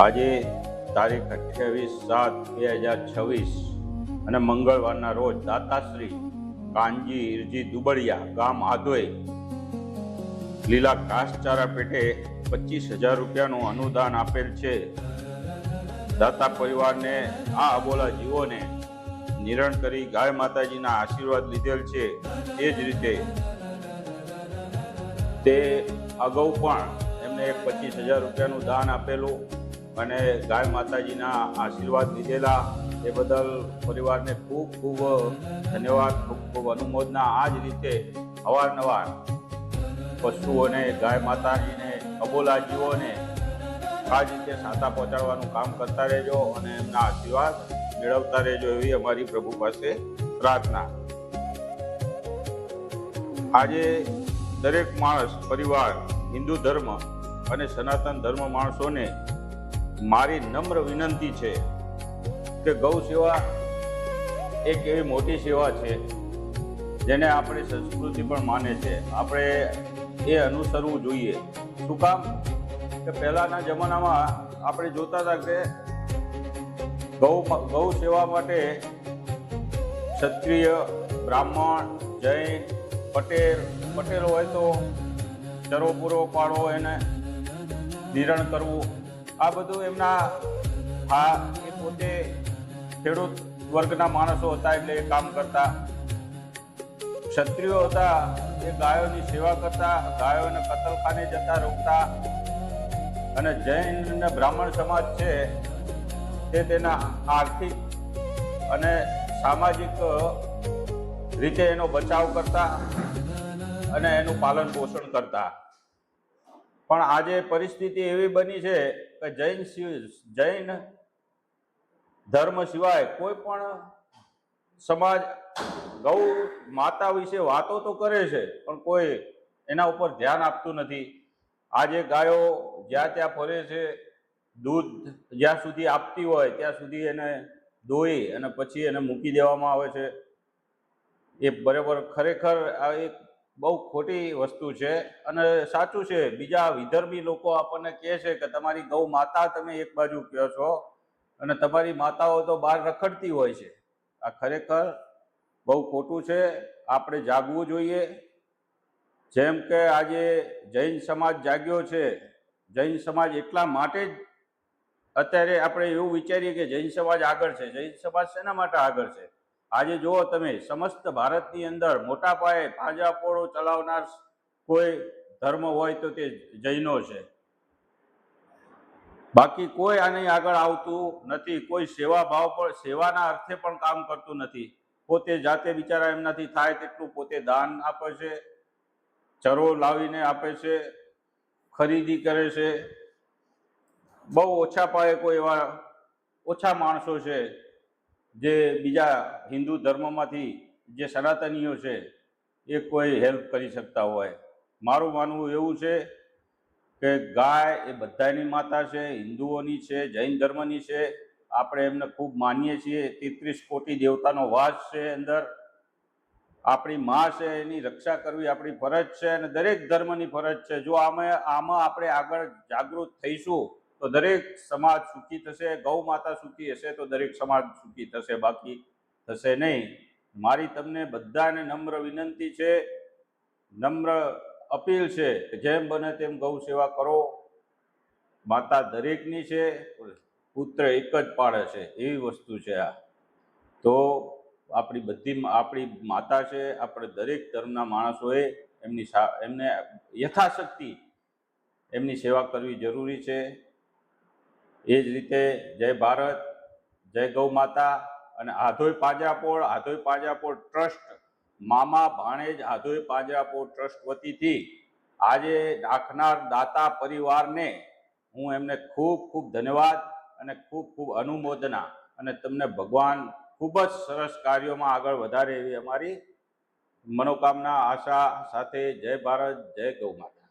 આજે તારીખ 28/7/2026 અને મંગળવારના રોજ દાતાશ્રી કાનજી હિરજી દુબળિયા ગામ આધોઈ લીલા ઘાસચારા પેટે 25,000 રૂપિયાનું અનુદાન આપેલ છે. દાતા પરિવારને આ અબોલા જીવોને નિરણ કરી ગાય માતાજીના આશીર્વાદ લીધેલ છે. એ જ રીતે તે અગાઉ પણ એમને 25,000 રૂપિયાનું દાન આપેલું અને ગાય માતાજીના આશીર્વાદ લીધેલા. એ બદલ પરિવારને ખૂબ ખૂબ ધન્યવાદ, ખૂબ ખૂબ અનુમોદના. આ જ રીતે અવારનવાર પશુઓને, ગાય માતાજીને, અબોલા જીવોને આ જ રીતે સાતા પહોંચાડવાનું કામ કરતા રહેજો અને એમના આશીર્વાદ મેળવતા રહેજો, એવી અમારી પ્રભુ પાસે પ્રાર્થના. આજે દરેક માણસ, પરિવાર, હિન્દુ ધર્મ અને સનાતન ધર્મ માણસોને મારી નમ્ર વિનંતી છે કે ગૌ સેવા એક એવી મોટી સેવા છે જેને આપણી સંસ્કૃતિ પણ માને છે. આપણે એ અનુસરવું જોઈએ. શું કામ કે પહેલાના જમાનામાં આપણે જોતા હતા કે ગૌ સેવા માટે ક્ષત્રિય, બ્રાહ્મણ, જૈન, પટેલ હોય તો ચરો પૂરો પાડવો, એને નિરણ કરવું, આ બધું એમના એ પોતે ખેડૂત વર્ગના માણસો હતા એટલે એ કામ કરતા. ક્ષત્રિયો હતા એ ગાયોની સેવા કરતા, ગાયોને કતલખાને જતા રોકતા. અને જૈન અને બ્રાહ્મણ સમાજ છે તે તેના આર્થિક અને સામાજિક રીતે એનો બચાવ કરતા અને એનું પાલન પોષણ કરતા. પણ આજે પરિસ્થિતિ એવી બની છે કે જૈન ધર્મ સિવાય કોઈ પણ સમાજ ગૌ માતા વિશે વાતો તો કરે છે પણ કોઈ એના ઉપર ધ્યાન આપતું નથી. આજે ગાયો જ્યાં ત્યાં ફરે છે, દૂધ જ્યાં સુધી આપતી હોય ત્યાં સુધી એને દોઈ અને પછી એને મૂકી દેવામાં આવે છે. એ બરાબર ખરેખર આ એક બહુ ખોટી વસ્તુ છે. અને સાચું છે, બીજા વિધર્મી લોકો આપણને કહે છે કે તમારી ગૌ માતા તમે એક બાજુ કહો છો અને તમારી માતાઓ તો બહાર રખડતી હોય છે. આ ખરેખર બહુ ખોટું છે. આપણે જાગવું જોઈએ. જેમ કે આજે જૈન સમાજ જાગ્યો છે. જૈન સમાજ એટલા માટે જ અત્યારે આપણે એવું વિચારીએ કે જૈન સમાજ આગળ છે. જૈન સમાજ શેના માટે આગળ છે? આજે જુઓ તમે, સમસ્ત ભારતની અંદર મોટા પાયે પાંજરાપોળો ચલાવનાર કોઈ ધર્મ હોય તો તે જૈનો છે. બાકી કોઈ આની આગળ આવતું નથી. કોઈ સેવા ભાવ પર, સેવાના અર્થે પણ કામ કરતું નથી. પોતે જાતે બિચારા એમનાથી થાય તેટલું પોતે દાન આપે છે, ચરો લાવીને આપે છે, ખરીદી કરે છે. બહુ ઓછા પાયે કોઈ એવા ઓછા માણસો છે જે બીજા હિન્દુ ધર્મમાંથી જે સનાતનીઓ છે એ કોઈ હેલ્પ કરી શકતા હોય. મારું માનવું એવું છે કે ગાય એ બધાની માતા છે, હિન્દુઓની છે, જૈન ધર્મની છે. આપણે એમને ખૂબ માનીએ છીએ. 33 કોટી દેવતાનો વાસ છે અંદર. આપણી માં છે, એની રક્ષા કરવી આપણી ફરજ છે અને દરેક ધર્મની ફરજ છે. જો આમાં આપણે આગળ જાગૃત થઈશું તો દરેક સમાજ સુખી થશે. ગૌ માતા સુખી હશે તો દરેક સમાજ સુખી થશે, બાકી થશે નહીં. મારી તમને બધાને નમ્ર વિનંતી છે, નમ્ર અપીલ છે કે જેમ બને તેમ ગૌ સેવા કરો. માતા દરેકની છે, પુત્ર એક જ પાડે છે, એવી વસ્તુ છે આ. તો આપણી માતા છે. આપણે દરેક ધર્મના માણસોએ એમને યથાશક્તિ એમની સેવા કરવી જરૂરી છે. એ જ રીતે જય ભારત, જય ગૌ માતા. અને આધોઈ પાંજરાપોળ ટ્રસ્ટ, મામા ભાણેજ આધોઈ પાંજરાપોળ ટ્રસ્ટ વતીથી આજે નાખનાર દાતા પરિવારને હું એમને ખૂબ ખૂબ ધન્યવાદ અને ખૂબ ખૂબ અનુમોદના. અને તમને ભગવાન ખૂબ જ સરસ કાર્યોમાં આગળ વધારે એવી અમારી મનોકામના, આશા સાથે. જય ભારત, જય ગૌ માતા.